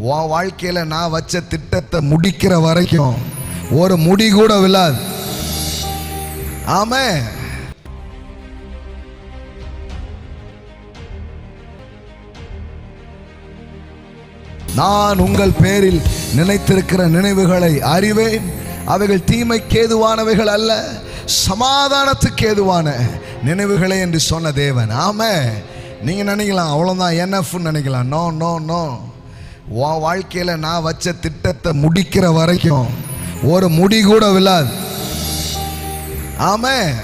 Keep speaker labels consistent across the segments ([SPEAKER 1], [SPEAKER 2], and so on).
[SPEAKER 1] உன் வாழ்க்கையில நான் வச்ச திட்டத்தை முடிக்கிற வரைக்கும் ஒரு முடி கூட விழாது. ஆமென். நான் உங்கள் பேரில் நினைத்திருக்கிற நினைவுகளை அறிவேன், அவைகள் தீமைக்கு ஏதுவானவைகள் அல்ல, சமாதானத்துக்கு ஏதுவான நினைவுகளே என்று சொன்ன தேவன். ஆமென். நீங்க நினைக்கலாம் அவ்வளவுதான் NF நினைக்கலாம். No no no. உன் வாழ்க்கையில நான் வச்ச திட்டத்தை முடிக்கிற வரைக்கும் ஒரு முடி கூட விழாது. ஆமென்.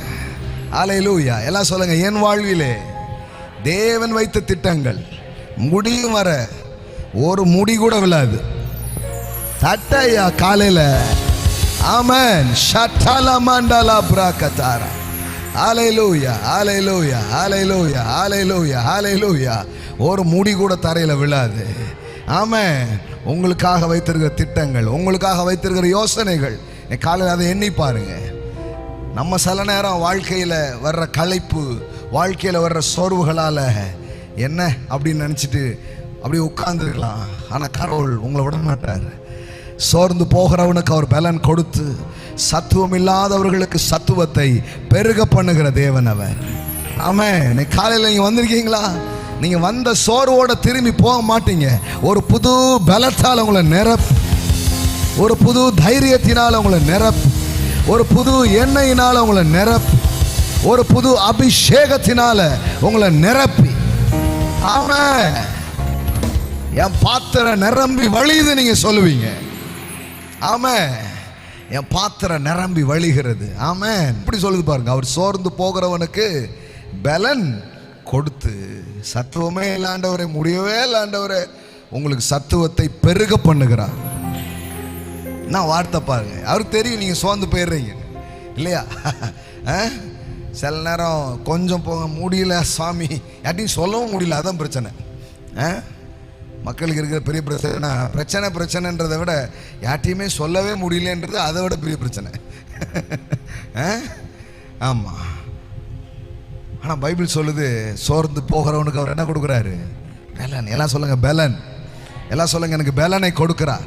[SPEAKER 1] அல்லேலூயா. எல்லாம் சொல்லுங்க, என் வாழ்விலே தேவன் வைத்த திட்டங்கள் முடியும் வர ஒரு முடி கூட விழாது. தட்டையா காலையில. ஆமென். ஷட்டல மண்டல பிரகதாரா. ஹalleluya ஹalleluya ஹalleluya ஹalleluya ஹalleluya. ஒரு முடி கூட தரையில விழாது. ஆமென். உங்களுக்காக வைத்திருக்கிற திட்டங்கள், உங்களுக்காக வைத்திருக்கிற யோசனைகள், காலையில் அதை எண்ணி பாருங்க. நம்ம சில நேரம் வாழ்க்கையில் வர்ற களைப்பு, வாழ்க்கையில் வர்ற சோர்வுகளால் என்ன அப்படின்னு நினச்சிட்டு அப்படியே உட்கார்ந்துருக்கலாம். ஆனால் கடவுள் உங்களை விட மாட்டார். சோர்ந்து போகிறவனுக்கு அவர் பலன் கொடுத்து சத்துவம் இல்லாதவர்களுக்கு சத்துவத்தை பெருக பண்ணுகிற தேவன் அவர். ஆமென். இன்னைக்கு காலையில் நீங்கள் வந்திருக்கீங்களா? நீங்கள் வந்த சோர்வோட திரும்பி போக மாட்டீங்க. ஒரு புது பலத்தால் உங்களை நிரப்பு, ஒரு புது தைரியத்தினால் உங்களை நிரப்பு, ஒரு புது எண்ணெயினால் உங்களை நிரப்பு, ஒரு புது அபிஷேகத்தினால உங்களை நிரப்பி. ஆமென். என் பாத்திரம் நிரம்பி வழியுது நீங்க சொல்லுவீங்க. ஆமென். என் பாத்திரம் நிரம்பி வழிகிறது. ஆமென். இப்படி சொல்லுது பாருங்க. அவர் சோர்ந்து போகிறவனுக்கு பலன் கொடுத்து, சத்துவமே இல்லாண்டவரே, முடியவே இல்லாண்டவரே, உங்களுக்கு சத்துவத்தை பெருக பண்ணுகிறார். நான் வார்த்தை பாருங்க. அவருக்கு தெரியும் நீங்க சோர்ந்து போயிடுறீங்க இல்லையா? சில நேரம் கொஞ்சம் போக முடியல சாமி யார்ட்டையும் சொல்லவும் முடியல, அதான் பிரச்சனை. மக்களுக்கு இருக்கிற பெரிய பிரச்சனைன்றதை விட யார்ட்டையுமே சொல்லவே முடியலன்றது அதை விட பெரிய பிரச்சனை. ஆமாம். ஆனால் பைபிள் சொல்லுது, சோர்ந்து போகிறவனுக்கு அவர் என்ன கொடுக்குறாரு? பலன். எல்லாம் சொல்லுங்க பலன். எல்லாம் சொல்லுங்க, எனக்கு பலனை கொடுக்கிறார்.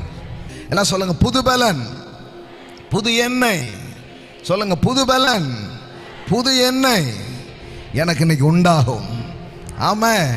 [SPEAKER 1] எல்லாம் சொல்லுங்க, புது பலன், புது எண்ணெய். சொல்லுங்க, புது பலன், புது எண்ணெய் எனக்கு இன்னைக்கு உண்டாகும். ஆமென்.